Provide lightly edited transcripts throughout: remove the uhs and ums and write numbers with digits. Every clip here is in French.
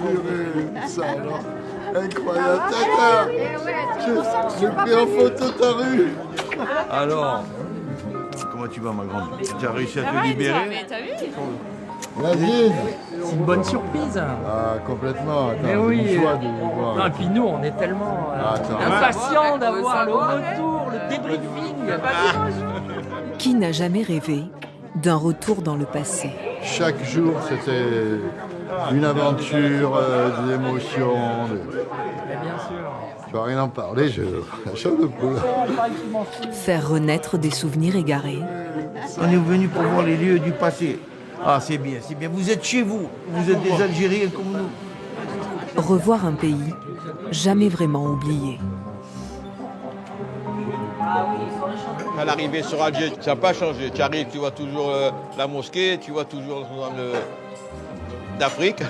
purée, ça alors. Incroyable, tata. J'ai pris en photo ta rue. Alors, comment tu vas, ma grande? Tu as réussi à te libérer? T'as vu? Vas-y. C'est une bonne surprise. Ah, complètement. Attends, Mais oui. j'ai une joie de vous voir. Non, et puis nous, on est tellement Attends. impatients d'avoir le retour, le débriefing. Qui n'a jamais rêvé d'un retour dans le passé? Chaque jour, c'était une aventure, des émotions. Mais bien sûr. Je ne peux rien en parler, je chaud de poule. Faire renaître des souvenirs égarés. On est venu pour voir les lieux du passé. Ah, c'est bien, c'est bien. Vous êtes chez vous. Vous êtes des Algériens comme nous. Revoir un pays jamais vraiment oublié. À l'arrivée sur Alger, ça n'a pas changé. Tu arrives, tu vois toujours la mosquée, tu vois toujours d'Afrique.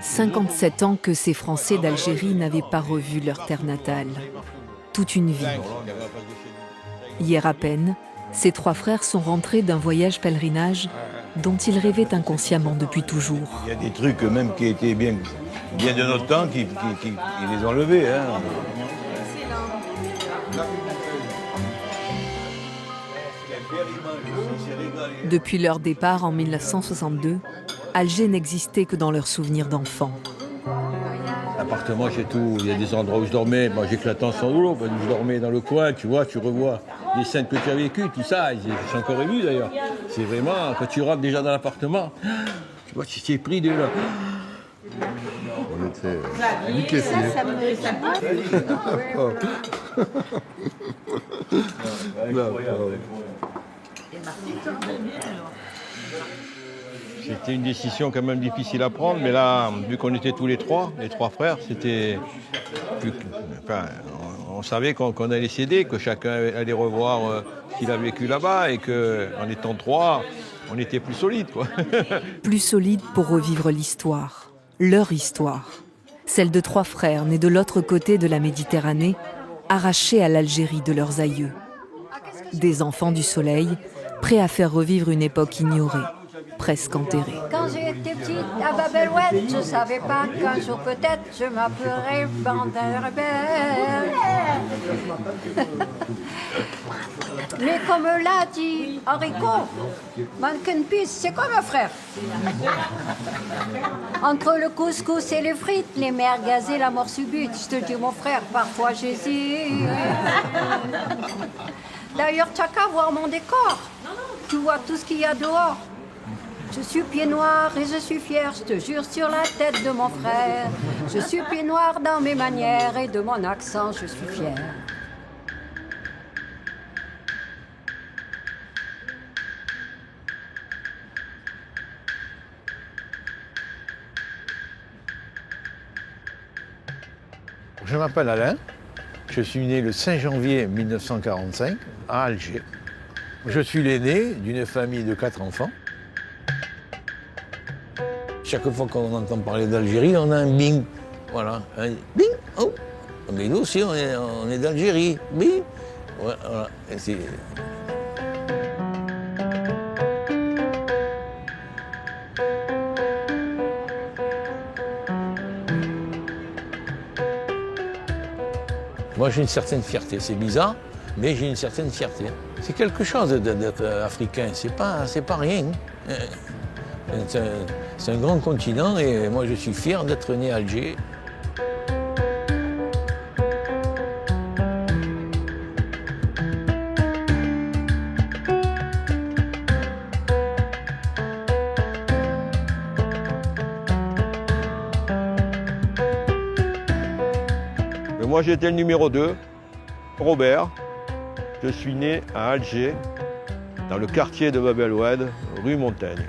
57 ans que ces Français d'Algérie n'avaient pas revu leur terre natale. Toute une vie. Hier à peine, ces trois frères sont rentrés d'un voyage pèlerinage dont ils rêvaient inconsciemment depuis toujours. Il y a des trucs même qui étaient bien de notre temps, qui les ont levés. Hein. Depuis leur départ en 1962, Alger n'existait que dans leurs souvenirs d'enfants. Appartement, j'ai tout. Il y a des endroits où je dormais. Moi, j'éclatais en sans boulot. Je dormais dans le coin, tu vois, tu revois les scènes que tu as vécues, tout ça. J'ai encore ému d'ailleurs. C'est vraiment, quand tu rentres déjà dans l'appartement, tu vois, tu t'es pris de là. On était décaissés. C'était une décision quand même difficile à prendre, mais là, vu qu'on était tous les trois frères, c'était enfin, on savait qu'on allait céder, que chacun allait revoir ce qu'il a vécu là-bas et qu'en étant trois, on était plus solides, quoi. Plus solides pour revivre l'histoire, leur histoire. Celle de trois frères nés de l'autre côté de la Méditerranée, arrachés à l'Algérie de leurs aïeux. Des enfants du soleil, prêts à faire revivre une époque ignorée, presque enterrée. Quand j'étais petite à Bab el-Oued, je savais pas qu'un jour peut-être je m'appellerais Banderbelle. Mais comme l'a dit Enrico, Mankenpis, c'est comme un frère. Entre le couscous et les frites, les merguez et la mort subite, je te dis mon frère, parfois j'hésite. D'ailleurs, t'as qu'à voir mon décor. Tu vois tout ce qu'il y a dehors. Je suis pied noir et je suis fier, je te jure sur la tête de mon frère. Je suis pied noir dans mes manières et de mon accent, je suis fier. Je m'appelle Alain. Je suis né le 5 janvier 1945 à Alger. Je suis l'aîné d'une famille de 4 enfants. Chaque fois qu'on entend parler d'Algérie, on a un bing. Voilà, un bing. Oh. Mais nous aussi, on est d'Algérie. Bing. Voilà. Et c'est... Moi, j'ai une certaine fierté. C'est bizarre, mais j'ai une certaine fierté. C'est quelque chose d'être africain. C'est pas rien. C'est un grand continent et moi, je suis fier d'être né à Alger. Moi, j'étais le numéro 2, Robert. Je suis né à Alger, dans le quartier de Bab el-Oued, rue Montaigne.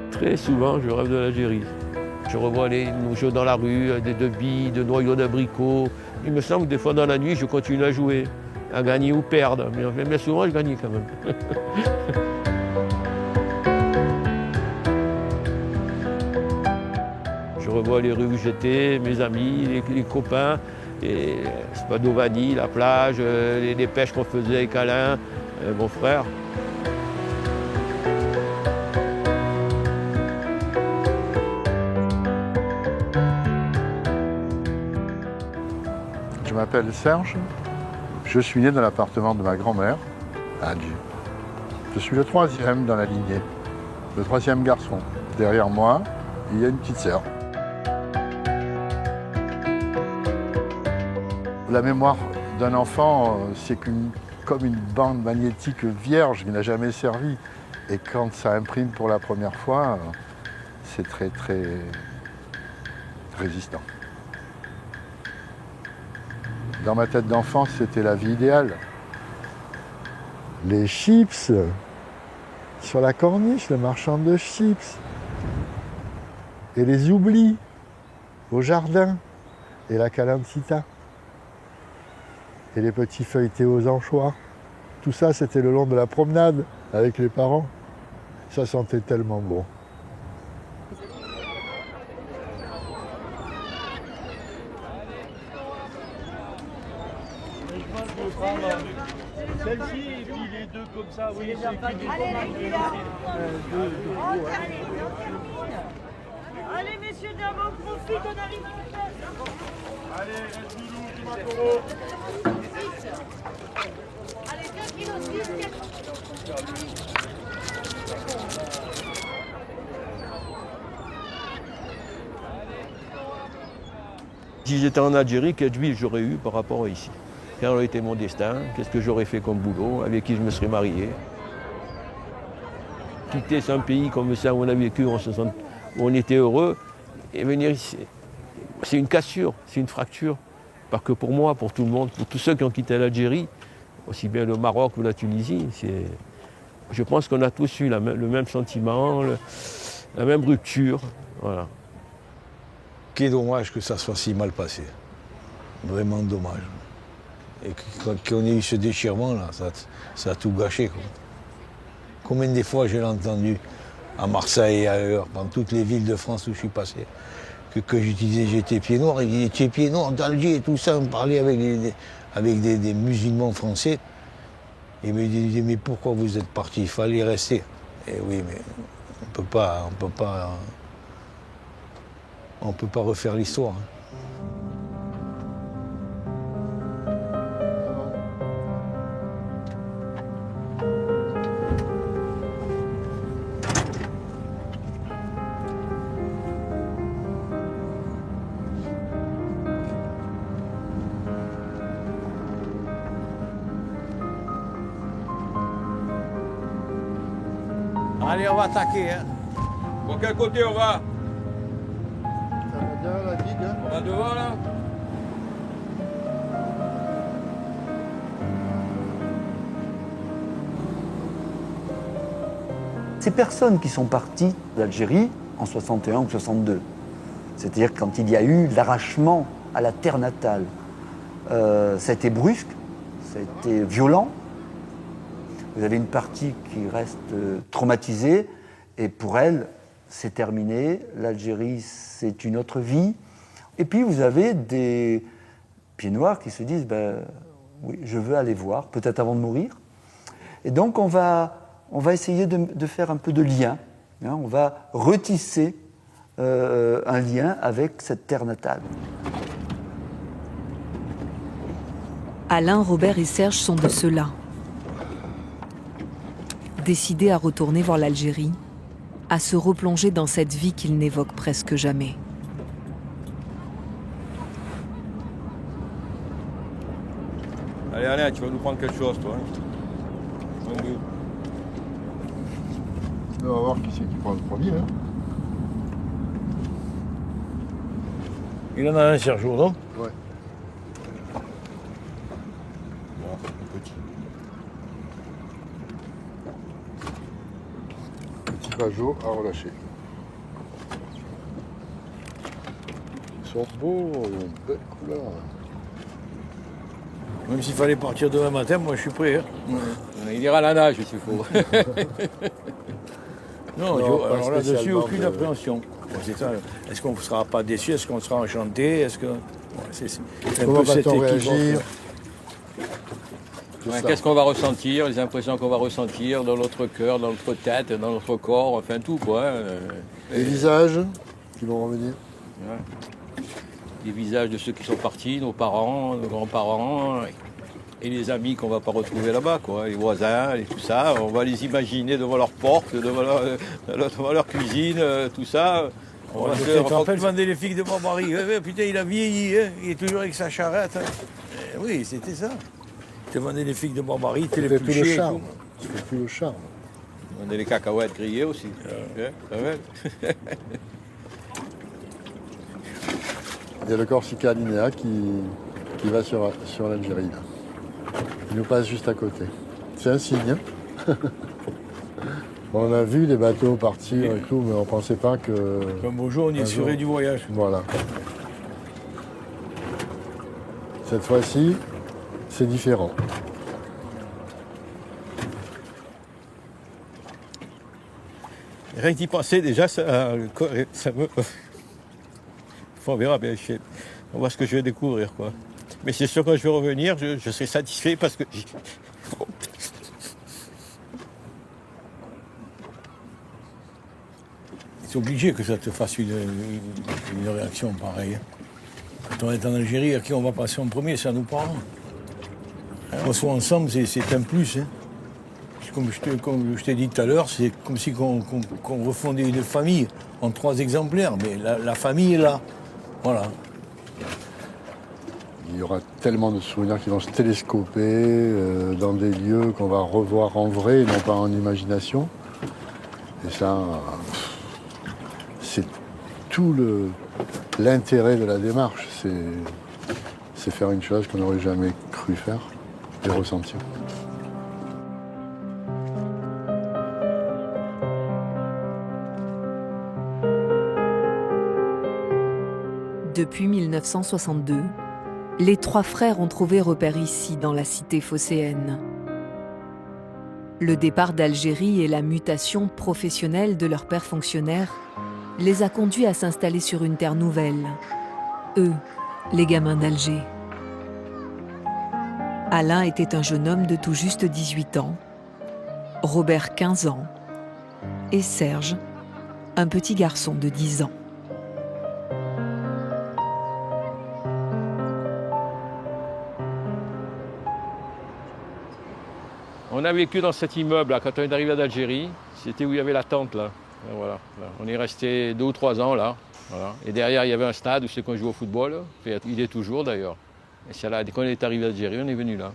Très souvent, je rêve de l'Algérie. Je revois les jeux dans la rue, des billes, de noyaux d'abricots. Il me semble que des fois dans la nuit, je continue à jouer, à gagner ou perdre. Mais souvent, je gagne quand même. Je revois les rues où j'étais, mes amis, les copains, et Spadovani, la plage, les pêches qu'on faisait avec Alain, mon frère. Je m'appelle Serge. Je suis né dans l'appartement de ma grand-mère à Alger. Je suis le 3e dans la lignée, le 3e garçon. Derrière moi, il y a une petite sœur. La mémoire d'un enfant, c'est comme une bande magnétique vierge qui n'a jamais servi. Et quand ça imprime pour la première fois, c'est très, très résistant. Dans ma tête d'enfant, c'était la vie idéale. Les chips, sur la corniche, le marchand de chips. Et les oublis, au jardin, et la calentita. Et les petits feuilletés aux anchois. Tout ça, c'était le long de la promenade avec les parents. Ça sentait tellement bon. Celle-ci et puis les deux comme ça, oui. Allez, messieurs, dames, on profite, on arrive à la fête. Allez, reste loulou, tu m'as. Allez, 4 kilos, 6, 4 Si j'étais en Algérie, quelle vie j'aurais eu par rapport à ici? Quel aurait été mon destin? Qu'est-ce que j'aurais fait comme boulot? Avec qui je me serais marié? Quitter un pays comme ça où on a vécu, où on était heureux, et venir ici, c'est une cassure, c'est une fracture. Pas que pour moi, pour tout le monde, pour tous ceux qui ont quitté l'Algérie, aussi bien le Maroc ou la Tunisie. Je pense qu'on a tous eu le même sentiment, la même rupture. Voilà. Quel dommage que ça soit si mal passé. Vraiment dommage. Et qu'on ait eu ce déchirement-là, ça a tout gâché, quoi. Combien de fois je l'ai entendu à Marseille et ailleurs, dans toutes les villes de France où je suis passé, que je disais j'étais pied noir, et il était pied noir d'Alger et tout ça, on parlait avec des musulmans français. Et ils me disaient mais pourquoi vous êtes partis? Il fallait rester. Et oui, mais on peut pas refaire l'histoire. Allez, on va attaquer. Hein. Pour quel côté on va? Ça va bien la digue, hein? On va devant là? Ces personnes qui sont parties d'Algérie en 61 ou 62, c'est-à-dire quand il y a eu l'arrachement à la terre natale, ça a été brusque, ça a été violent. Vous avez une partie qui reste traumatisée et pour elle, c'est terminé. L'Algérie, c'est une autre vie. Et puis vous avez des pieds noirs qui se disent oui, je veux aller voir, peut-être avant de mourir. Et donc on va essayer de faire un peu de lien. Hein, on va retisser un lien avec cette terre natale. Alain, Robert et Serge sont de ceux-là. Décidés à retourner voir l'Algérie, à se replonger dans cette vie qu'ils n'évoquent presque jamais. Allez, Alain, tu vas nous prendre quelque chose, toi. Hein. On va voir qui c'est qui prend le premier. Hein. Il en a un, Sergio, non? Ouais. Bon, petit. Petit Pajot à relâcher. Ils sont beaux, ils ont une belle couleur. Même s'il fallait partir demain matin, moi je suis prêt. Hein. Il ira à la nage s'il faut. Non, pas alors là-dessus, spécialement aucune de- appréhension. Bon, c'est ça. Est-ce qu'on ne sera pas déçu? Est-ce qu'on sera enchanté? Est-ce que... Ouais, c'est un Comment peu cette va-t-on équipe. réagir? Tout Ouais, ça. qu'est-ce qu'on va ressentir, les impressions qu'on va ressentir dans notre cœur, dans notre tête, dans notre corps, enfin tout quoi. Les visages qui vont revenir. Ouais. les visages de ceux qui sont partis, nos parents, nos grands-parents, et les amis qu'on ne va pas retrouver là-bas, quoi, les voisins, et tout ça. On va les imaginer devant leur porte, devant leur cuisine, tout ça. On va se rappelle demander les figues de mon mari. Putain, il a vieilli, hein, il est toujours avec sa charrette. Hein. Oui, c'était ça. Demander les figues de mon mari, Ça fait plus le charme. Ça fait plus le charme. On a les cacahuètes grillées aussi. Ça va. Il y a le Corsica Linea qui va sur l'Algérie. Là. Il nous passe juste à côté. C'est un signe. Hein. On a vu les bateaux partir et tout, mais on ne pensait pas que... Comme beau jour, on y assurait du voyage. Voilà. Cette fois-ci, c'est différent. Rien que d'y penser, déjà, ça me... On verra bien. On voit ce que je vais découvrir, quoi. Mais c'est sûr que quand je vais revenir, je serai satisfait parce que... C'est obligé que ça te fasse une réaction pareille. Quand on est en Algérie, à qui on va passer en premier, c'est à nos parents. Qu'on soit ensemble, c'est un plus. Hein. Comme je t'ai dit tout à l'heure, c'est comme si qu'on refondait une famille en 3 exemplaires. Mais la famille est là. Voilà. Il y aura tellement de souvenirs qui vont se télescoper dans des lieux qu'on va revoir en vrai, non pas en imagination. Et ça, c'est tout l'intérêt de la démarche. C'est faire une chose qu'on n'aurait jamais cru faire et ressentir. Depuis 1962, les 3 frères ont trouvé repère ici, dans la cité phocéenne. Le départ d'Algérie et la mutation professionnelle de leur père fonctionnaire les a conduits à s'installer sur une terre nouvelle. Eux, les gamins d'Alger. Alain était un jeune homme de tout juste 18 ans, Robert 15 ans et Serge, un petit garçon de 10 ans. On a vécu dans cet immeuble là, quand on est arrivé d'Algérie. C'était où il y avait la tente là. Et voilà. On est resté 2 ou 3 ans là. Voilà. Et derrière il y avait un stade où c'est qu'on jouait au football. Il est toujours d'ailleurs. Et c'est là, dès qu'on est arrivé d'Algérie, on est venu là.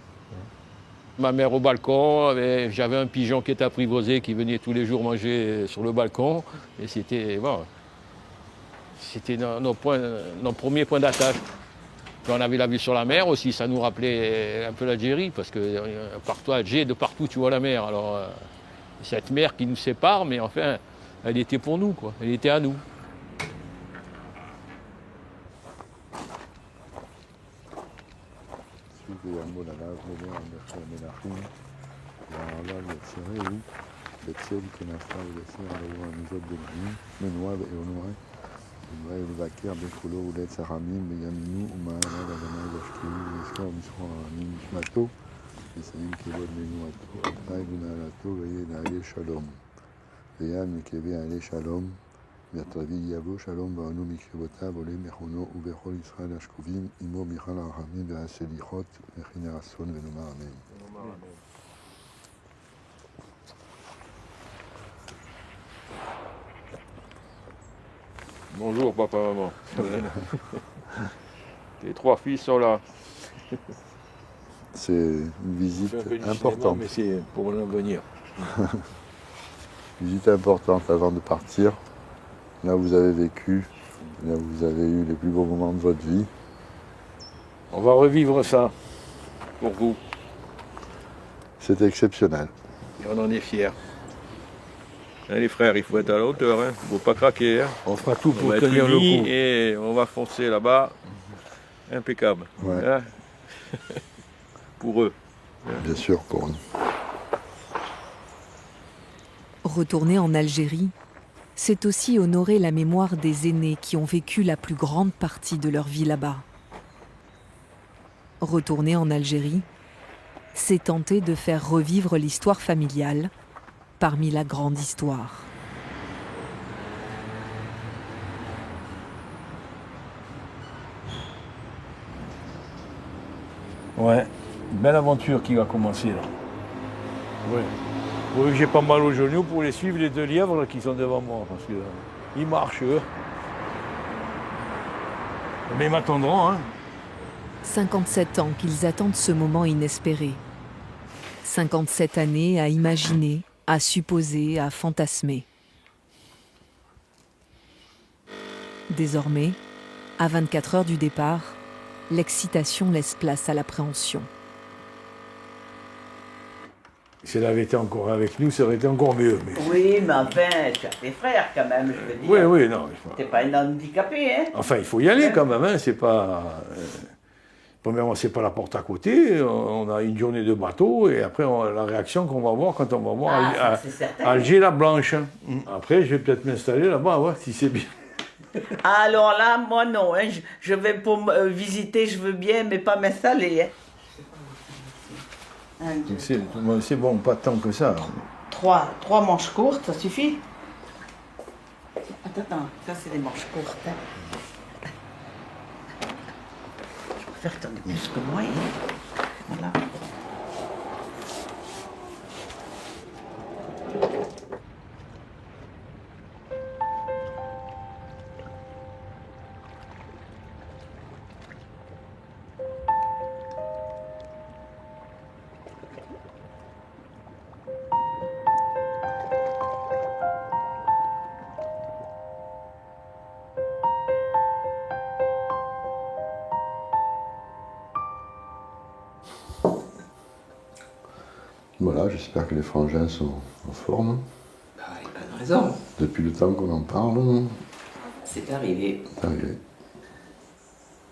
Ma mère au balcon, j'avais un pigeon qui était apprivoisé, qui venait tous les jours manger sur le balcon. Et c'était bon, nos premiers points d'attache. Puis on avait la vue sur la mer aussi, ça nous rappelait un peu l'Algérie, parce que partout à Alger, de partout tu vois la mer. Alors cette mer qui nous sépare, mais enfin, elle était pour nous, quoi. Elle était à nous. Bonjour papa, maman. Les 3 fils sont là. C'est une visite importante. Cinéma, mais c'est pour l'avenir. Visite importante avant de partir. Là où vous avez vécu, là où vous avez eu les plus beaux moments de votre vie. On va revivre ça pour vous. C'est exceptionnel. Et on en est fiers. Hein, les frères, il faut être à la hauteur, il ne faut pas craquer. Hein. On fera tout On pour va être tenir le unis coup. et on va foncer là-bas. Impeccable. Ouais. Hein. Pour eux. Bien sûr, pour nous. Retourner en Algérie, c'est aussi honorer la mémoire des aînés qui ont vécu la plus grande partie de leur vie là-bas. Retourner en Algérie, c'est tenter de faire revivre l'histoire familiale parmi la grande histoire. Ouais, belle aventure qui va commencer là. Ouais. Oui, j'ai pas mal aux genoux pour les suivre, les 2 lièvres là, qui sont devant moi, parce qu'ils marchent eux. Mais ils m'attendront, hein. 57 ans qu'ils attendent ce moment inespéré. 57 années à imaginer, à supposer, à fantasmer. Désormais, à 24 heures du départ, l'excitation laisse place à l'appréhension. Si elle avait été encore avec nous, ça aurait été encore mieux. Mais... Oui, mais enfin, tu as tes frères quand même, je veux dire. Oui, oui, non. T'es pas un handicapé, hein. Enfin, il faut y aller quand même, hein. C'est pas... Premièrement, c'est pas la porte à côté, on a une journée de bateau, et après, la réaction qu'on va voir quand on va voir Alger-la-Blanche. Après, je vais peut-être m'installer là-bas, ouais, si c'est bien. Alors là, moi non, hein. Je vais pour visiter, je veux bien, mais pas m'installer, hein. C'est bon, pas tant que ça. 3 manches courtes, ça suffit? Attends, ça c'est des manches courtes, hein. Je préfère que t'en aies plus que moi, hein. Voilà. Voilà, j'espère que les frangins sont en forme. Bah, il n'y a pas de raison. Depuis le temps qu'on en parle, C'est arrivé. c'est arrivé.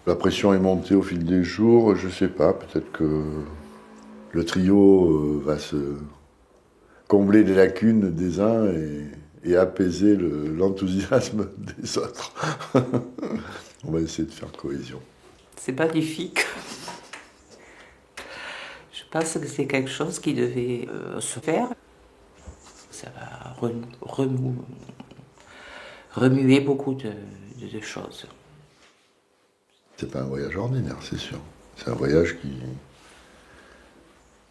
La pression est montée au fil des jours, je sais pas, peut-être que le trio va se combler les lacunes des uns et apaiser l'enthousiasme des autres. On va essayer de faire cohésion. C'est magnifique. Je pense que c'est quelque chose qui devait se faire. Ça va remuer beaucoup de choses. C'est pas un voyage ordinaire, c'est sûr. C'est un voyage qui...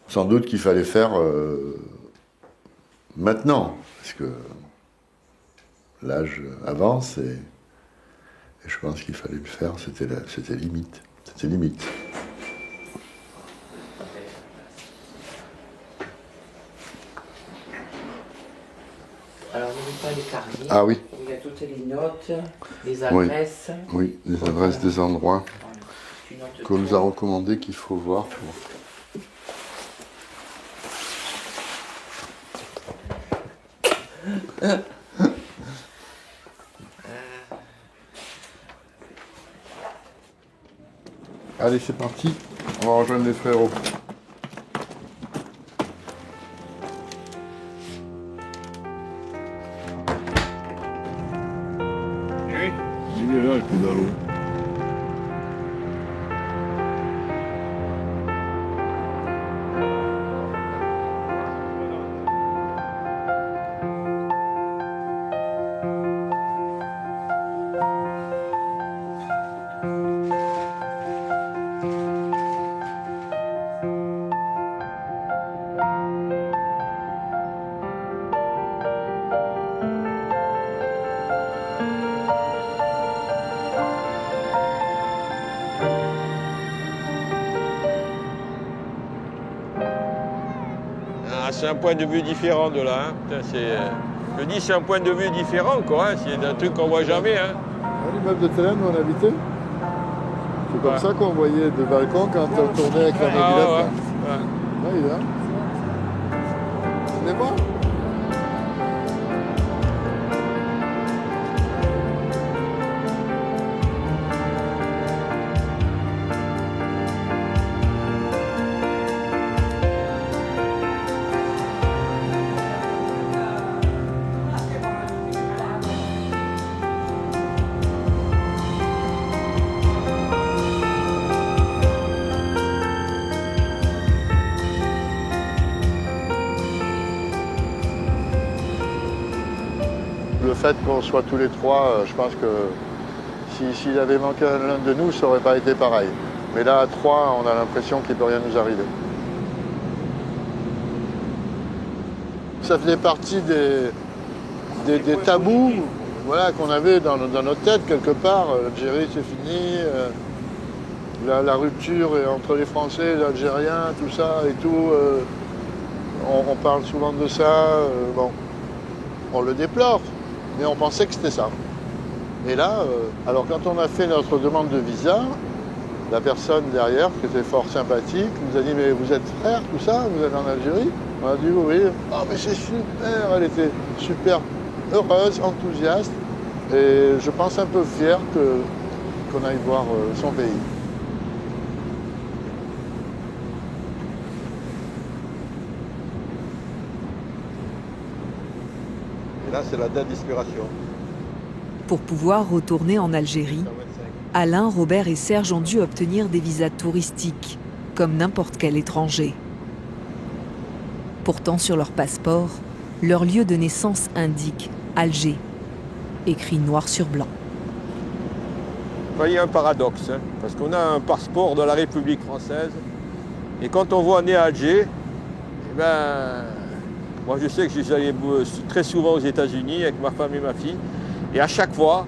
Sans doute qu'il fallait faire maintenant, parce que l'âge avance et je pense qu'il fallait le faire, c'était limite. C'était limite. Alors, n'oublie pas les carnets. Ah oui. Où il y a toutes les notes, les adresses. Oui, les adresses des endroits Tu notes qu'on nous tout. a recommandé qu'il faut voir pour... Allez, c'est parti. On va rejoindre les frérots. Oui. Il est là, le pédalo. Ah, c'est un point de vue différent de là. Hein. Putain, je dis c'est un point de vue différent, quoi. Hein. C'est un truc qu'on voit jamais. Hein. L'immeuble de Télène où on habitait, c'est comme ça qu'on voyait de balcon quand on tournait avec la mobilette. ouais. Là. Ouais. Là, il est là. C'est bon. Le fait qu'on soit tous les trois, je pense que s'il avait manqué l'un de nous, ça n'aurait pas été pareil. Mais là, à 3, on a l'impression qu'il ne peut rien nous arriver. Ça faisait partie des tabous, voilà, qu'on avait dans notre tête quelque part. L'Algérie, c'est fini. La rupture entre les Français et les Algériens, tout ça et tout. On parle souvent de ça. Bon, on le déplore, mais on pensait que c'était ça. Et là, alors quand on a fait notre demande de visa, la personne derrière, qui était fort sympathique, nous a dit « Mais vous êtes frères, tout ça? Vous êtes en Algérie ?» On a dit « Oui, oui. » « Oh, mais c'est super !» Elle était super heureuse, enthousiaste, et je pense un peu fière qu'on aille voir son pays. Et là, c'est la date d'expiration. Pour pouvoir retourner en Algérie, Alain, Robert et Serge ont dû obtenir des visas touristiques, comme n'importe quel étranger. Pourtant, sur leur passeport, leur lieu de naissance indique Alger, écrit noir sur blanc. Il y a un paradoxe, hein, parce qu'on a un passeport de la République française, et quand on voit né à Alger, eh ben, moi je sais que j'allais très souvent aux États-Unis avec ma femme et ma fille, et à chaque fois,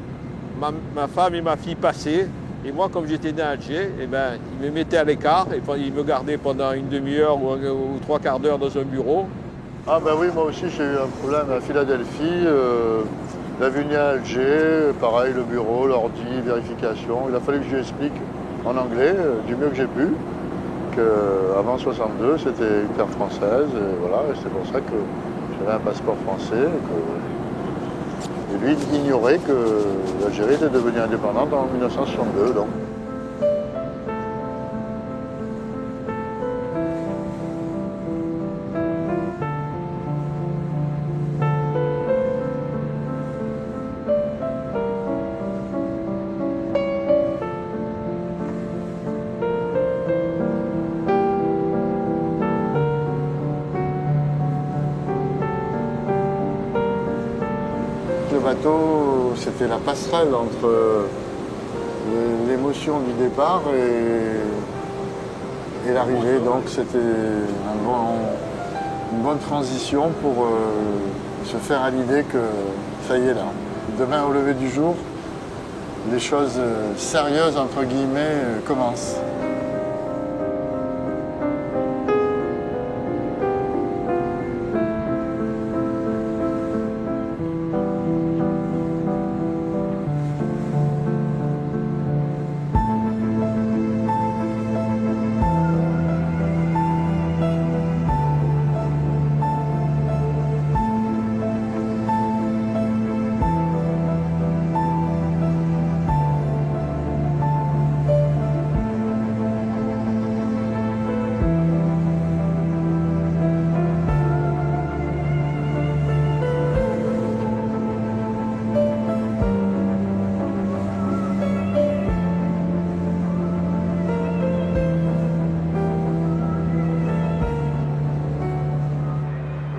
ma femme et ma fille passaient, et moi comme j'étais né à Alger, eh ben, ils me mettaient à l'écart, et ils me gardaient pendant une demi-heure ou 3/4 d'heure dans un bureau. Ah ben oui, moi aussi j'ai eu un problème à Philadelphie, la venue à Alger, pareil, le bureau, l'ordi, vérification. Il a fallu que je lui explique en anglais, du mieux que j'ai pu, qu'avant 62, c'était une terre française, et voilà, et c'est pour ça que j'avais un passeport français, et lui il ignorait que l'Algérie était devenue indépendante en 1962, donc. Le bateau, c'était la passerelle entre l'émotion du départ et l'arrivée. Donc c'était une bonne transition pour se faire à l'idée que ça y est là. Demain au lever du jour, les choses sérieuses entre guillemets commencent.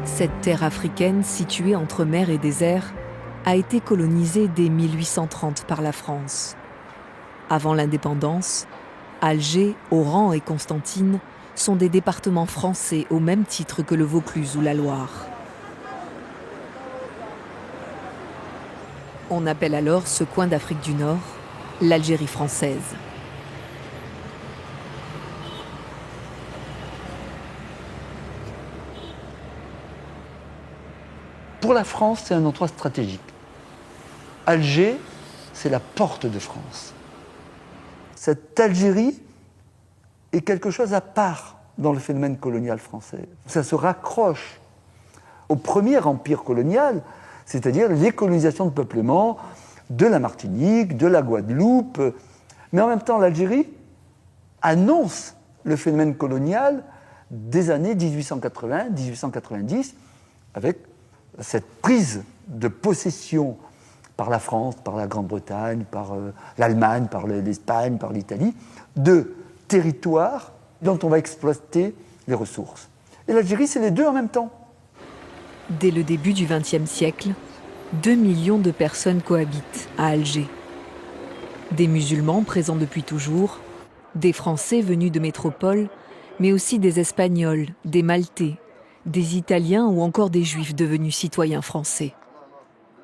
Cette terre africaine, située entre mer et désert, a été colonisée dès 1830 par la France. Avant l'indépendance, Alger, Oran et Constantine sont des départements français au même titre que le Vaucluse ou la Loire. On appelle alors ce coin d'Afrique du Nord l'Algérie française. Pour la France, c'est un endroit stratégique. Alger, c'est la porte de France. Cette Algérie est quelque chose à part dans le phénomène colonial français. Ça se raccroche au premier empire colonial, c'est-à-dire les colonisations de peuplement de la Martinique, de la Guadeloupe. Mais en même temps, l'Algérie annonce le phénomène colonial des années 1880-1890 avec cette prise de possession par la France, par la Grande-Bretagne, par l'Allemagne, par l'Espagne, par l'Italie, de territoires dont on va exploiter les ressources. Et l'Algérie, c'est les deux en même temps. Dès le début du XXe siècle, 2 millions de personnes cohabitent à Alger. Des musulmans présents depuis toujours, Des Français venus de métropole, mais aussi des Espagnols, des Maltais, des Italiens ou encore des Juifs devenus citoyens français.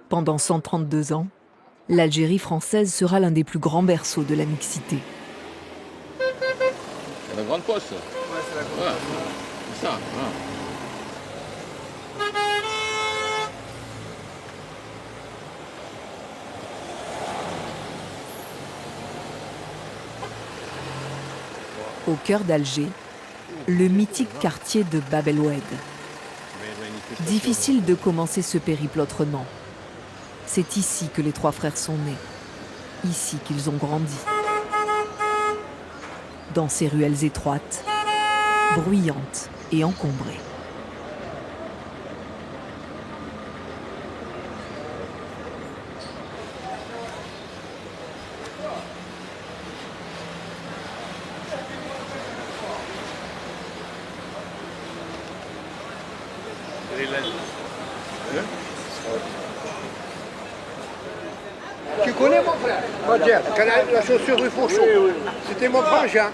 Pendant 132 ans, l'Algérie française sera l'un des plus grands berceaux de la mixité. C'est la grande poste. Ouais, c'est la grande poste. C'est ça. Ouais. Au cœur d'Alger, le mythique quartier de Bab el Oued. Difficile de commencer ce périple autrement. C'est ici que les trois frères sont nés, ici qu'ils ont grandi. Dans ces ruelles étroites, bruyantes et encombrées. Tu connais mon frère Madjer, la chaussure du Fauchon. C'était mon frangin.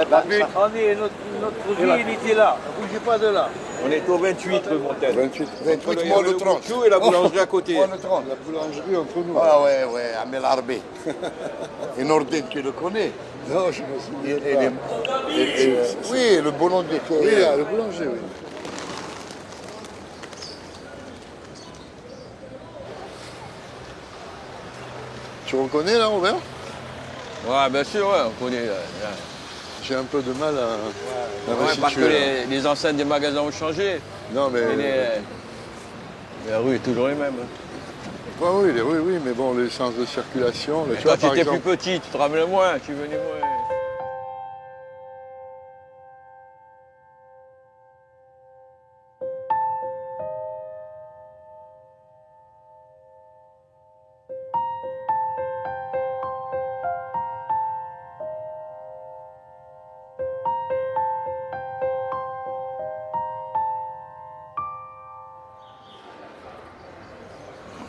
Notre vie, il était là. Ne bougez pas de là. On est au 28 rue Montaigne. 28 mois le 30. Et la boulangerie à côté. Mois le 30, la boulangerie entre nous. Ah ouais, Amel Arbé. Et Nordin, tu le connais? Non, je me souviens pas. Oui, le boulanger. Oui, le boulanger, oui. Tu reconnais là, Robert? Ouais, bien sûr, ouais, on connaît. J'ai un peu de mal à Ouais, parce que les enseignes des magasins ont changé. Non, mais. Les rues sont toujours les mêmes. Ouais, oui, les rues, oui, mais bon, les sens de circulation. Mais toi, tu étais plus petit, tu te rappelles moins, tu venais moins.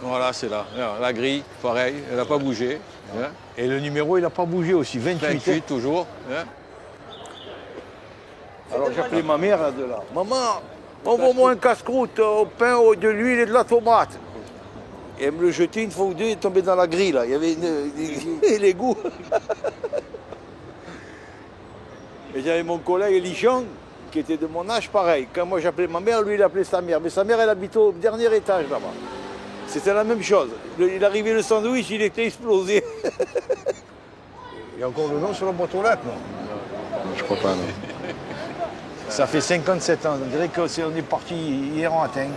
Voilà, c'est là. La grille, pareil, elle n'a pas bougé. Hein. Et le numéro, il n'a pas bougé aussi, 28. 28 toujours. Hein. Alors j'appelais ma mère là de là. Maman, envoie-moi un casse-croûte au pain, de l'huile et de la tomate. Et elle me le jetait une fois ou deux, il est tombé dans la grille là. Il y avait l'égout. Et j'avais mon collègue Elichon, qui était de mon âge pareil. Quand moi j'appelais ma mère, lui il appelait sa mère. Mais sa mère elle habitait au dernier étage là-bas. C'était la même chose. Il arrivait le sandwich, il était explosé. Il y a encore le nom sur la boîte aux lettres, non? Je crois pas, non. Ça fait 57 ans, on dirait qu'on est parti hier en matin.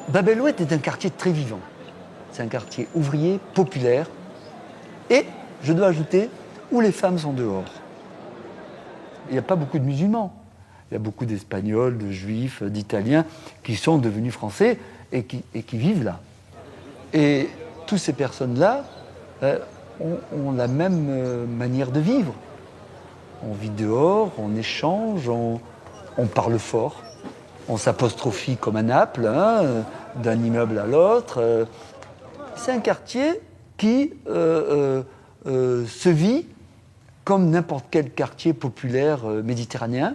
Bab el Oued est un quartier très vivant. C'est un quartier ouvrier, populaire, et, je dois ajouter, où les femmes sont dehors. Il n'y a pas beaucoup de musulmans. Il y a beaucoup d'Espagnols, de Juifs, d'Italiens qui sont devenus Français et qui vivent là. Et toutes ces personnes-là ont la même manière de vivre. On vit dehors, on échange, on parle fort, on s'apostrophie comme à Naples, d'un immeuble à l'autre. C'est un quartier qui se vit comme n'importe quel quartier populaire méditerranéen,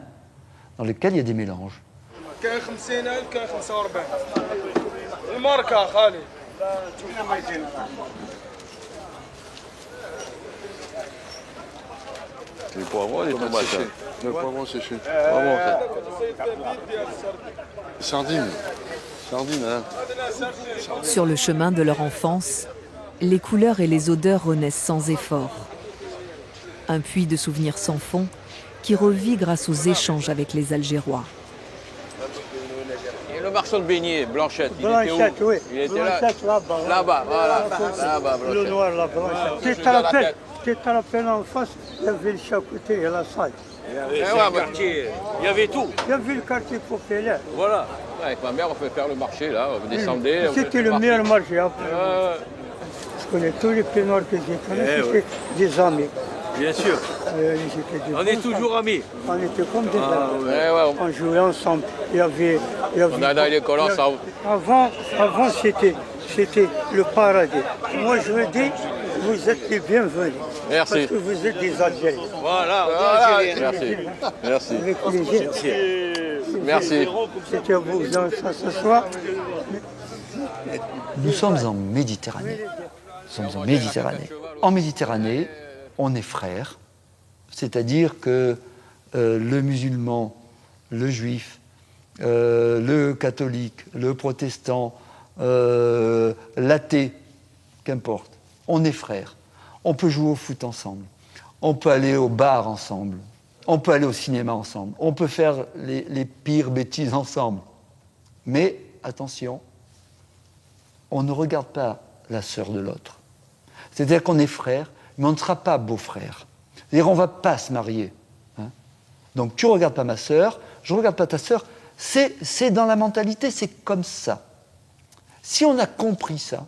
dans lequel il y a des mélanges. Les poivrons, les tomates. Le poivron séché. Poivrons, ça. Sardines. Sardines, hein. Sur le chemin de leur enfance, les couleurs et les odeurs renaissent sans effort. Un puits de souvenirs sans fond qui revit grâce aux échanges avec les Algérois. Et le marchand de beignets, Blanchette, il Blanchette, était où? oui. Il était Blanchette, là-bas. Là-bas, voilà. Là-bas, Le Blanchette. noir, la Blanchette. Tu te rappelles en face, il y avait le chacoté et la salle. Il y avait tout. Il y avait le quartier populaire. Voilà. Avec ma mère, on fait faire le marché, là. On descendait. C'était le meilleur marché après. Je connais tous les peignoirs que j'ai connus, c'était des amis. Bien sûr. On est toujours amis. On était comme des amis. On jouait ensemble. Il y avait On a dans les colons, ça. Avant c'était le paradis. Moi, je veux dire, vous êtes les bienvenus. Merci. Parce que vous êtes des Algériens. Voilà. Merci. Avec plaisir. Merci. C'était à vous ça ce soir. Nous sommes en Méditerranée. En Méditerranée, on est frères. C'est-à-dire que le musulman, le juif, le catholique, le protestant, l'athée, qu'importe, on est frères. On peut jouer au foot ensemble, on peut aller au bar ensemble, on peut aller au cinéma ensemble, on peut faire les pires bêtises ensemble. Mais attention, on ne regarde pas la sœur de l'autre. C'est-à-dire qu'on est frères, mais on ne sera pas beaux-frères. C'est-à-dire qu'on ne va pas se marier. Hein. Donc tu ne regardes pas ma sœur, je ne regarde pas ta sœur. C'est dans la mentalité, c'est comme ça. Si on a compris ça,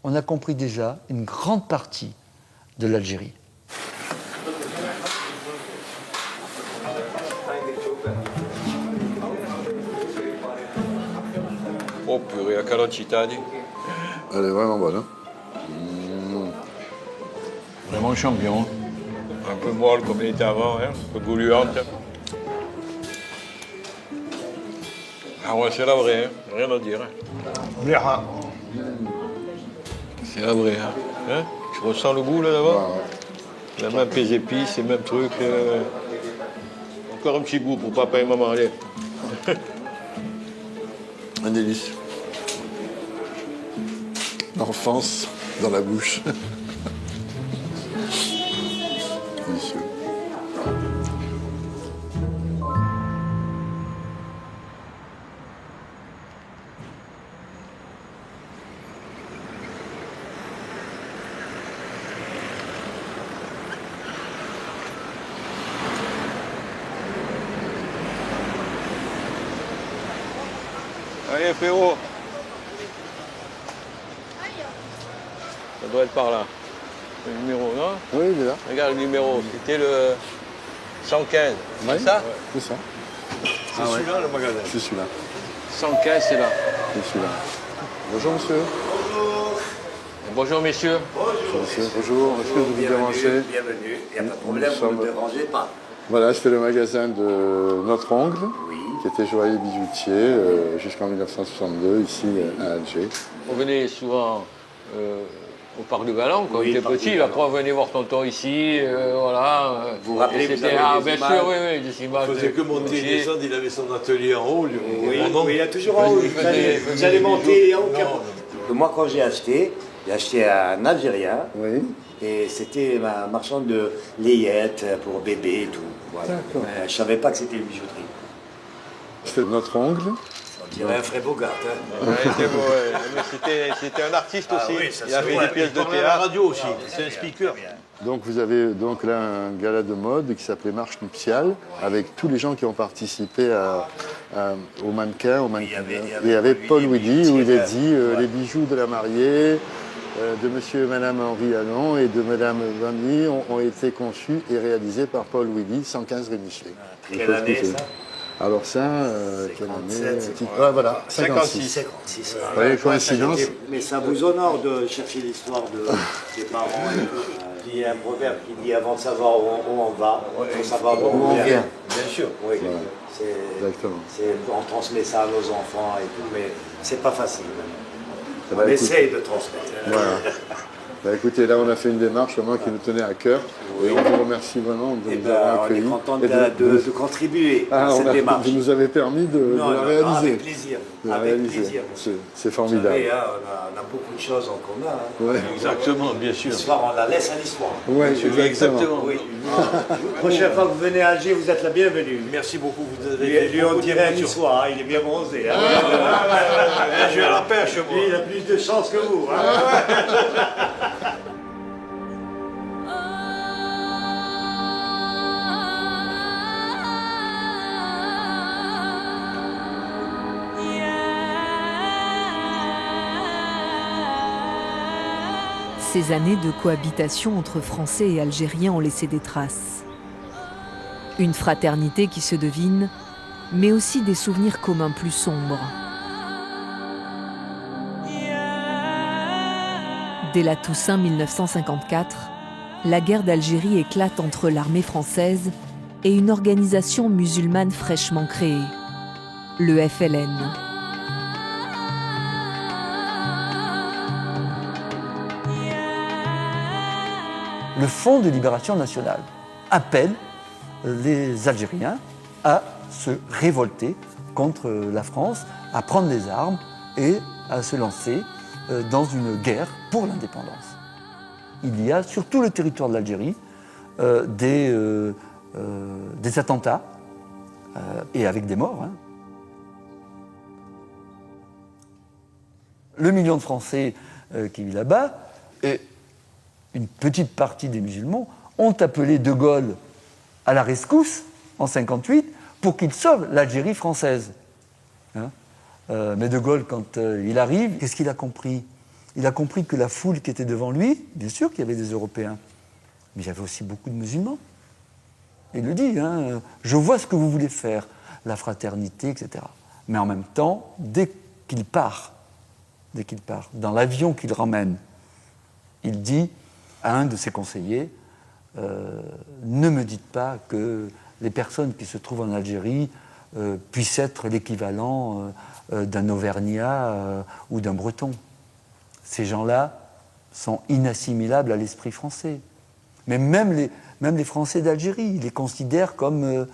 on a compris déjà une grande partie de l'Algérie. Oh purée, la calocita, dis. Elle est vraiment bonne. Hein. Vraiment champion. Un peu molle comme elle était avant, hein, un peu gouluante. Ah ouais, c'est la vraie, hein. Rien à dire. Hein. C'est la vraie. Hein. Tu ressens le goût là d'abord? La même épices, les mêmes trucs. Encore un petit goût pour papa et maman, allez. Un délice. L'enfance dans la bouche. Délicieux. Allez frérot. Ça doit être par là. Le numéro, non? Oui, il est là. Regarde le numéro, c'était le 115. Ouais, C'est ça? ouais, c'est ça. C'est celui-là le magasin? C'est celui-là. 115, c'est là. C'est celui-là. Bonjour monsieur. Bonjour messieurs. Bonjour monsieur. Bonjour, est-ce que vous vous dérangez? Bienvenue, il n'y a pas de problème, vous ne me dérangez pas. Voilà, c'était le magasin de notre oncle, qui était joaillier bijoutier jusqu'en 1962, ici à Alger. On venait souvent au parc de Galant, quand on était petit. Après, on venait voir tonton ici, voilà. Vous vous rappelez, vous avez bien des sûr, oui, des images. Il faisait que monter et descendre, il avait son atelier en haut. Oui, il a toujours en haut. Vous allez monter en haut. Moi, quand j'ai acheté un Algérien. Oui. Et c'était un marchand de layettes pour bébé et tout. Voilà. Je ne savais pas que c'était une bijouterie. C'était notre oncle. On dirait un Fred Bogart. Hein. Ouais, c'était beau, ouais. C'était un artiste aussi. Oui, il a fait des pièces de théâtre. à la radio aussi. C'est un speaker. Donc vous avez donc là un gala de mode qui s'appelait Marche nuptiale, avec tous les gens qui ont participé au mannequin. Il y avait Paul Ouidi, où il est dit les bijoux de la mariée, de monsieur et madame Henri Allon et de madame Vanny ont été conçus et réalisés par Paul Ouidi, 115 rue Michelet. Quelle année ça? Alors ça, quelle année? Voilà, 56. 56. Vous voyez, coïncidence. Mais ça vous honore de chercher l'histoire des parents. Il y a un proverbe qui dit avant de savoir où on va, il faut savoir d'où on vient. Bien sûr. Oui. Exactement. On transmet ça à nos enfants et tout, mais c'est pas facile. Bah, on essaye de transmettre. Voilà. Bah, écoutez, là on a fait une démarche vraiment qui nous tenait à cœur. Oui. Et on vous remercie vraiment de nous avoir accueillis. On est content de contribuer à cette démarche. Vous nous avez permis de la réaliser. Avec plaisir. Avec plaisir. C'est formidable. Vous savez, on a beaucoup de choses en commun. Hein. Ouais. Exactement, bien sûr. L'histoire, on la laisse à l'histoire. Oui, exactement. Oui. Prochaine fois que vous venez à Alger, vous êtes la bienvenue. Merci beaucoup. Vous avez lui, on dirait un Niçois, il est bien bronzé. Hein. Je vais à la pêche, moi. Lui, il a plus de chance que vous. Hein. Ces années de cohabitation entre Français et Algériens ont laissé des traces. Une fraternité qui se devine mais aussi des souvenirs communs plus sombres. Dès la Toussaint 1954, la guerre d'Algérie éclate entre l'armée française et une organisation musulmane fraîchement créée, le FLN. Le Front de libération nationale appelle les Algériens à se révolter contre la France, à prendre des armes et à se lancer dans une guerre pour l'indépendance. Il y a sur tout le territoire de l'Algérie des attentats et avec des morts. Hein. Le million de Français qui vit là-bas et une petite partie des musulmans ont appelé De Gaulle à la rescousse en 1958 pour qu'il sauve l'Algérie française. Hein, mais De Gaulle, quand il arrive, qu'est-ce qu'il a compris? Il a compris que la foule qui était devant lui, bien sûr qu'il y avait des Européens, mais il y avait aussi beaucoup de musulmans. Il le dit, hein, je vois ce que vous voulez faire, la fraternité, etc. Mais en même temps, dès qu'il part, dans l'avion qu'il ramène, il dit à un de ses conseillers, ne me dites pas que les personnes qui se trouvent en Algérie puissent être l'équivalent d'un Auvergnat ou d'un Breton. Ces gens-là sont inassimilables à l'esprit français. Mais même les Français d'Algérie, ils les considèrent comme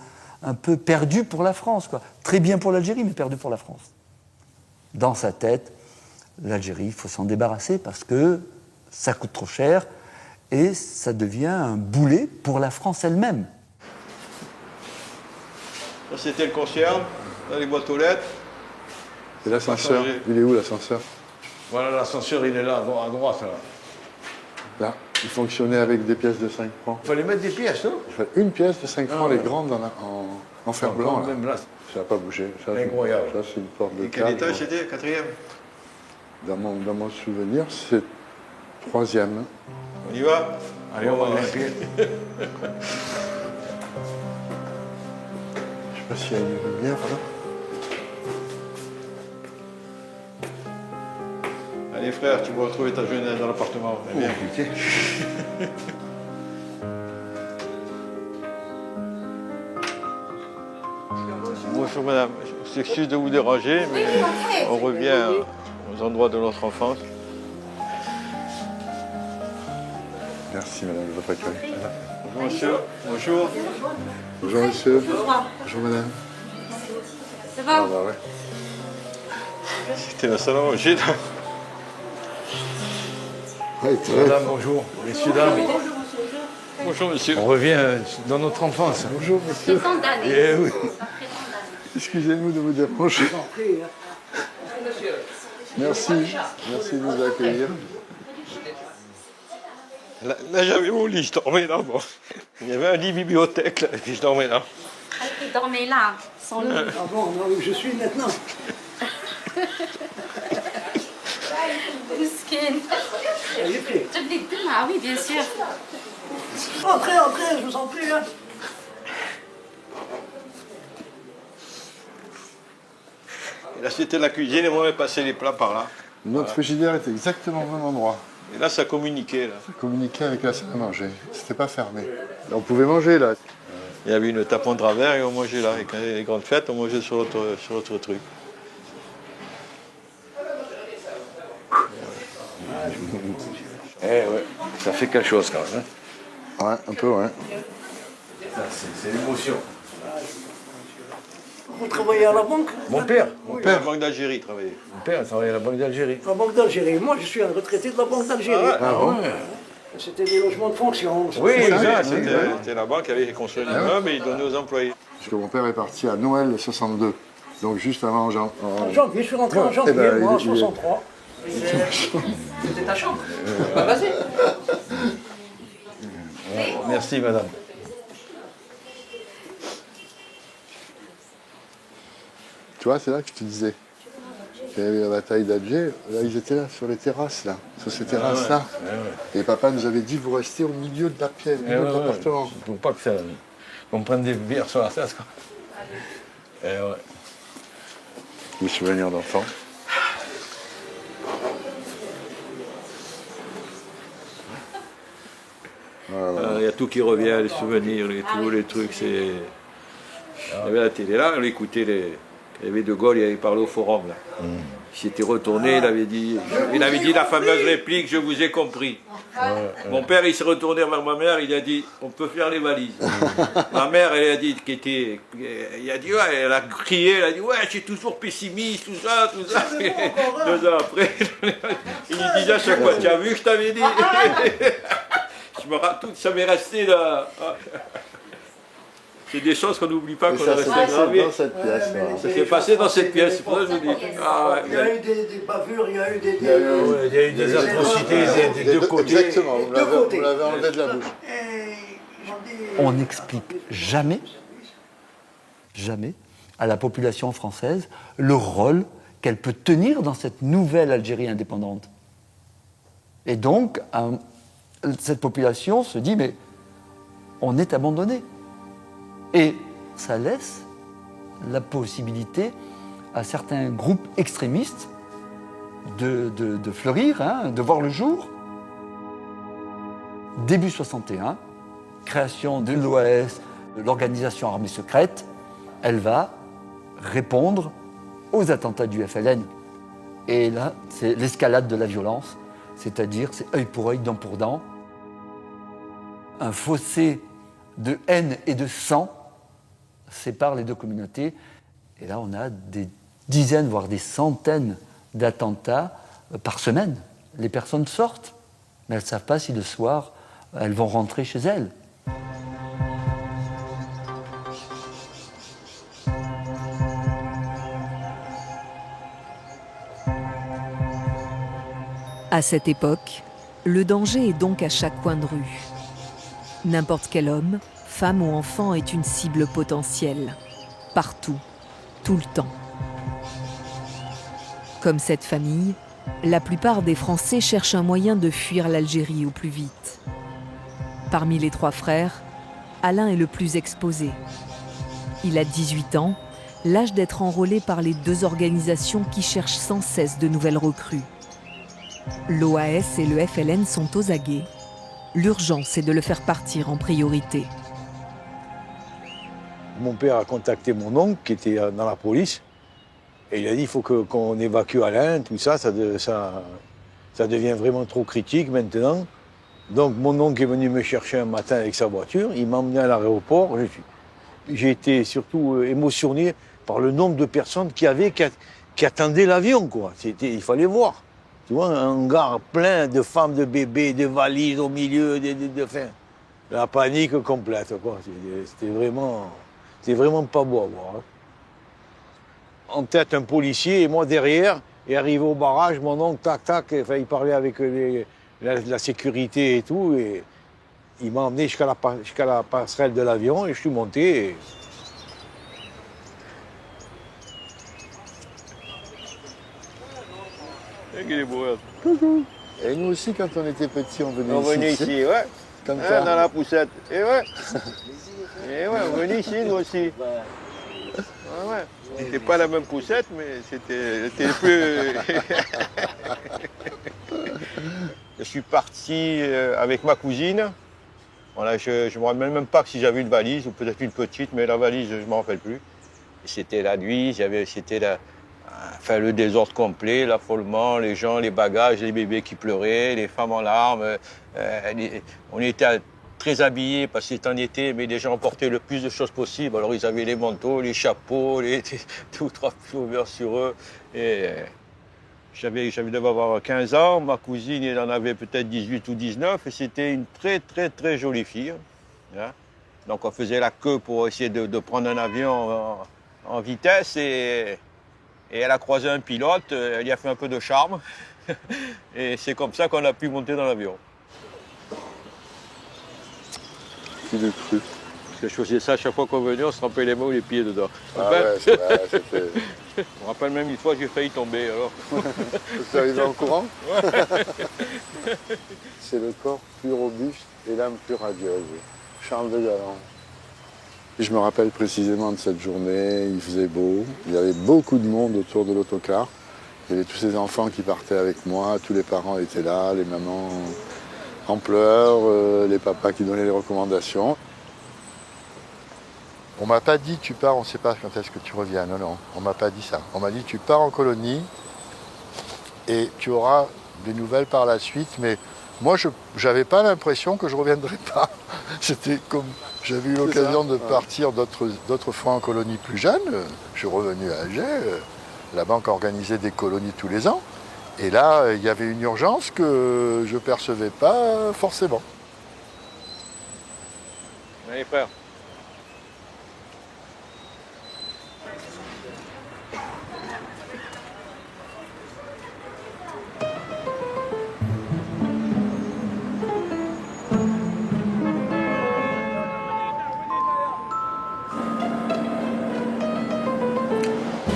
un peu perdus pour la France, quoi. Très bien pour l'Algérie, mais perdus pour la France. Dans sa tête, l'Algérie, il faut s'en débarrasser parce que ça coûte trop cher et ça devient un boulet pour la France elle-même. Ça, c'était le concierge, là, les boîtes aux lettres. Et l'ascenseur, il est où l'ascenseur? Voilà, l'ascenseur, il est là, à droite. Là, il fonctionnait avec des pièces de 5 francs. Il fallait mettre des pièces, non? Une pièce de 5 francs, les grandes en fer blanc. Là. Même là. Ça n'a pas bougé. Ça, incroyable. Ça, c'est une porte de Et quel étage c'était? 4e? Dans mon souvenir, c'est 3e. On y va? Allez, on va grimper. Je sais pas s'il y a une lumière là. Allez frère, tu vas retrouver ta jeunesse dans l'appartement. Viens. Bonjour madame, je m'excuse de vous déranger, mais on revient aux endroits de notre enfance. Merci madame de votre accueil. Bonjour monsieur. Bonjour. Bonjour monsieur. Bonjour madame. Ça va? Ah bah ouais. C'était la salle à manger là. Madame, bonjour. Messieurs, dames. Bonjour monsieur. On revient dans notre enfance. Bonjour monsieur. Eh oui. Excusez-nous de vous déranger. Merci. Merci de nous accueillir. Là j'avais mon lit, je dormais là. Bon. Il y avait un lit bibliothèque là, et puis je dormais là. Il dormait là, sans lit. Ah bon, là où je suis maintenant. Mesquine. Ah oui, bien sûr. Entrez, je vous en prie. Hein. Et là c'était la cuisine et moi on passé les plats par là. Notre frigidaire était exactement au même endroit. Et là ça communiquait là. Ça communiquait avec la salle à manger. C'était pas fermé. On pouvait manger là. Il y avait une table en travers et on mangeait là. Et quand il y avait les grandes fêtes, on mangeait sur l'autre truc. Eh ouais, ça fait quelque chose quand même. Hein. Ouais, un peu, ouais. C'est l'émotion. Vous travaillez à la banque? Mon père. À la Banque d'Algérie travaillait. Mon père travaillait à la Banque d'Algérie. La Banque d'Algérie. Moi, je suis un retraité de la Banque d'Algérie. Ah bon? C'était des logements de fonction. Oui, C'était la banque qui avait construit l'immeuble et il donnait aux employés. Parce que mon père est parti à Noël 62. Donc juste avant En janvier, je suis rentré en janvier, moi, en 63. C'était ta chambre. Bah vas-y. Merci madame. Tu vois, c'est là que je te disais. Il y avait la bataille d'Alger, là ils étaient là, sur les terrasses, là, sur ces terrasses-là. Et papa nous avait dit, vous restez au milieu de la pièce, au milieu de l'appartement. Pour pas que ça... qu'on prenne des bières sur la terrasse, quoi. Eh ouais. Mes souvenirs d'enfant. Il y a tout qui revient, les souvenirs, tous les trucs. Il y avait la télé là, on écoutait il y avait De Gaulle, il avait parlé au forum là. Il s'était retourné, il avait dit la fameuse réplique, je vous ai compris. Mon père il s'est retourné vers ma mère, il a dit on peut faire les valises. Ma mère elle a dit elle a crié, elle a dit ouais je suis toujours pessimiste, tout ça. 2 ans après, il disait à chaque fois, tu as vu que je t'avais dit. Tout ça m'est resté là. C'est des choses qu'on n'oublie pas, qu'on a resté gravées. Dans cette pièce. Ça s'est passé dans cette pièce, c'est pour ça que je vous dis. Il y a eu des bavures, il y a eu des... Il y a eu des atrocités des deux côtés. Exactement, vous l'avez enlevé de la bouche. On n'explique jamais à la population française le rôle qu'elle peut tenir dans cette nouvelle Algérie indépendante. Et donc, cette population se dit, mais on est abandonné. Et ça laisse la possibilité à certains groupes extrémistes de fleurir, de voir le jour. Début 61, création de l'OAS, de l'organisation armée secrète, elle va répondre aux attentats du FLN. Et là, c'est l'escalade de la violence, c'est-à-dire c'est œil pour œil, dent pour dent. Un fossé de haine et de sang sépare les deux communautés. Et là, on a des dizaines, voire des centaines d'attentats par semaine. Les personnes sortent, mais elles ne savent pas si le soir, elles vont rentrer chez elles. À cette époque, le danger est donc à chaque coin de rue. N'importe quel homme, femme ou enfant est une cible potentielle. Partout, tout le temps. Comme cette famille, la plupart des Français cherchent un moyen de fuir l'Algérie au plus vite. Parmi les 3 frères, Alain est le plus exposé. Il a 18 ans, l'âge d'être enrôlé par les 2 organisations qui cherchent sans cesse de nouvelles recrues. L'OAS et le FLN sont aux aguets. L'urgence est de le faire partir en priorité. Mon père a contacté mon oncle qui était dans la police et il a dit il faut qu'on évacue Alain, tout ça, ça devient vraiment trop critique maintenant. Donc mon oncle est venu me chercher un matin avec sa voiture, il m'a emmené à l'aéroport. J'ai été surtout émotionné par le nombre de personnes qui attendaient l'avion, quoi. Il fallait voir. Tu vois, un hangar plein de femmes, de bébés, de valises au milieu, la panique complète, quoi. C'était vraiment pas beau à voir. Hein. En tête, un policier, et moi derrière, et arrivé au barrage, mon oncle, tac, il parlait avec la sécurité et tout, et il m'a emmené jusqu'à la passerelle de l'avion, et je suis monté. Et... Coucou. Et nous aussi, quand on était petits, on venait ici. On venait ici, ouais. Comme ça. Dans la poussette. Et ouais. Et ouais, on venait ici, nous aussi. Ouais. C'était pas la même poussette, mais c'était plus... Je suis parti avec ma cousine. Voilà, je ne me rappelle même pas si j'avais une valise, ou peut-être une petite, mais la valise, je ne m'en rappelle plus. C'était la nuit, c'était le désordre complet, l'affolement, les gens, les bagages, les bébés qui pleuraient, les femmes en larmes. On était très habillés parce que c'était en été, mais les gens portaient le plus de choses possible. Alors ils avaient les manteaux, les chapeaux, tout ouverts sur eux. Et j'avais devais avoir 15 ans, ma cousine elle en avait peut-être 18 ou 19, et c'était une très très très jolie fille. Hein. Donc on faisait la queue pour essayer de prendre un avion en vitesse, et elle a croisé un pilote, elle y a fait un peu de charme, et c'est comme ça qu'on a pu monter dans l'avion. Qui le cru. Parce que je faisais ça à chaque fois qu'on venait, on se trempait les mains ou les pieds dedans. Ah ouais, c'est vrai, c'était... Je me rappelle même une fois, j'ai failli tomber alors. C'est arrivé en courant? Ouais. C'est le corps plus robuste et l'âme plus radieuse. Charles de Gaulle. Je me rappelle précisément de cette journée, il faisait beau, il y avait beaucoup de monde autour de l'autocar. Il y avait tous ces enfants qui partaient avec moi, tous les parents étaient là, les mamans en pleurs, les papas qui donnaient les recommandations. On m'a pas dit tu pars, on ne sait pas quand est-ce que tu reviens. Non, non, on m'a pas dit ça. On m'a dit tu pars en colonie et tu auras des nouvelles par la suite. Mais moi, je n'avais pas l'impression que je ne reviendrais pas. C'était comme j'avais eu l'occasion de partir d'autres fois en colonie plus jeune. Je suis revenu à Alger. La banque organisait des colonies tous les ans. Et là, il y avait une urgence que je ne percevais pas forcément. Allez, frère.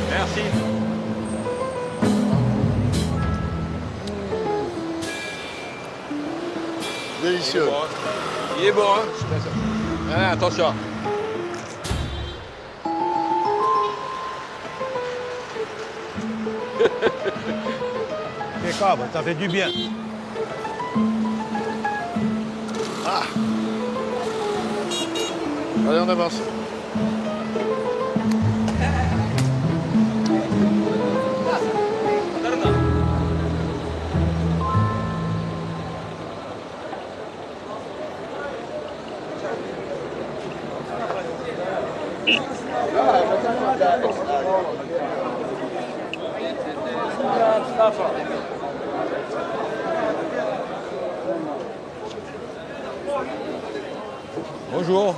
Merci. Délicieux. Il est bon, hein? Ah, attention. Impeccable, ça fait du bien. Ah. Allez, on avance. Bonjour.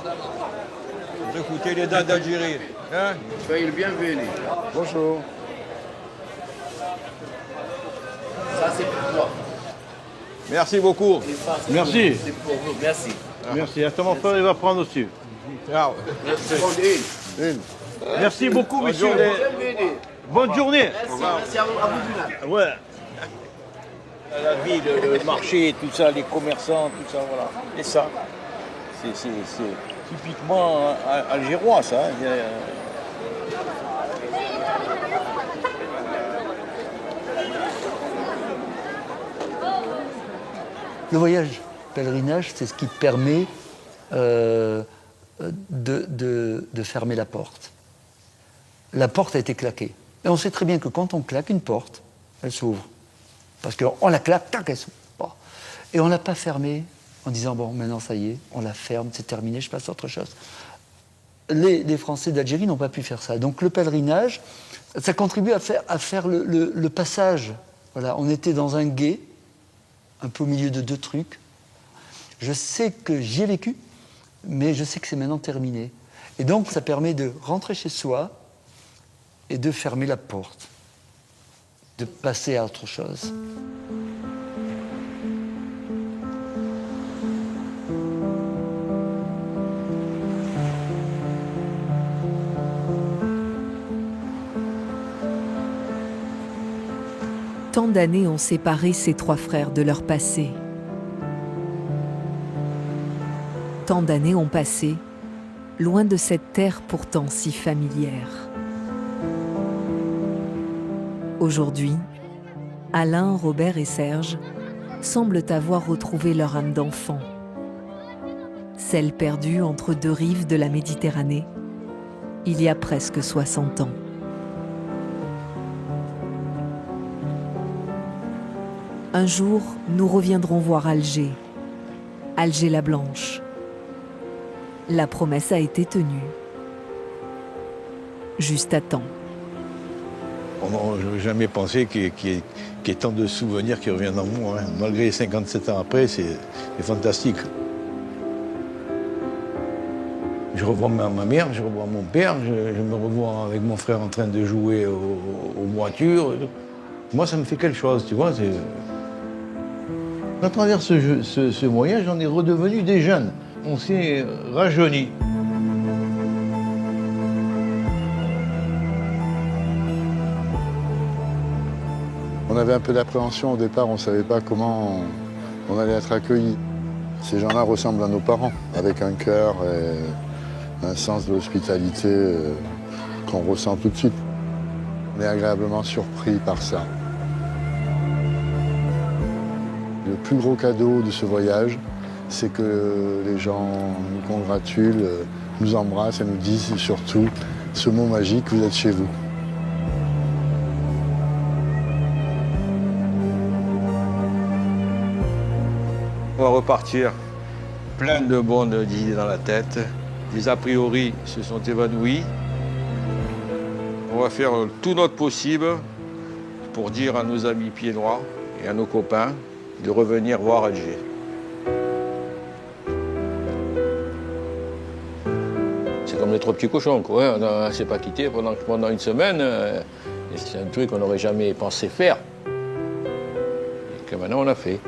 Vous écoutez les dates d'Algérie. Hein? Soyez le bienvenu. Bonjour. Ça, c'est pour toi. Merci beaucoup. Merci. C'est pour vous, merci. Merci. Attends, mon frère, il va prendre aussi. Ciao. Une. Merci beaucoup, Bonne monsieur. journée. Bonne journée. Merci à vous, Bilal. Ouais. La vie, le marché, tout ça, les commerçants, tout ça, voilà. Et ça, c'est typiquement algérois, ça. Le voyage pèlerinage, c'est ce qui permet de fermer la porte. La porte a été claquée. Et on sait très bien que quand on claque une porte, elle s'ouvre. Parce qu'on la claque, tac, elle s'ouvre. Bon. Et on ne l'a pas fermée en disant, bon, maintenant ça y est, on la ferme, c'est terminé, je passe à autre chose. Les Français d'Algérie n'ont pas pu faire ça. Donc le pèlerinage, ça contribue à faire le passage. Voilà, on était dans un gué, un peu au milieu de deux trucs. Je sais que j'y ai vécu, mais je sais que c'est maintenant terminé. Et donc ça permet de rentrer chez soi et de fermer la porte, de passer à autre chose. Tant d'années ont séparé ces trois frères de leur passé. Tant d'années ont passé, loin de cette terre pourtant si familière. Aujourd'hui, Alain, Robert et Serge semblent avoir retrouvé leur âme d'enfant, celle perdue entre deux rives de la Méditerranée, il y a presque 60 ans. Un jour, nous reviendrons voir Alger, Alger la Blanche. La promesse a été tenue. Juste à temps. Je n'ai jamais pensé qu'il y ait tant de souvenirs qui reviennent en moi. Hein. Malgré 57 ans après, c'est fantastique. Je revois ma mère, je revois mon père, je me revois avec mon frère en train de jouer aux voitures. Moi, ça me fait quelque chose, tu vois. À travers ce voyage, on est redevenu des jeunes. On s'est rajeunis. On avait un peu d'appréhension au départ, on ne savait pas comment on allait être accueillis. Ces gens-là ressemblent à nos parents, avec un cœur un sens de l'hospitalité qu'on ressent tout de suite. On est agréablement surpris par ça. Le plus gros cadeau de ce voyage, c'est que les gens nous congratulent, nous embrassent et nous disent surtout ce mot magique, vous êtes chez vous. On va repartir plein de bonnes idées dans la tête. Les a priori se sont évanouis. On va faire tout notre possible pour dire à nos amis pieds noirs et à nos copains de revenir voir Alger. C'est comme les trois petits cochons, quoi. On ne s'est pas quitté pendant une semaine. Et c'est un truc qu'on n'aurait jamais pensé faire. Et que maintenant on a fait.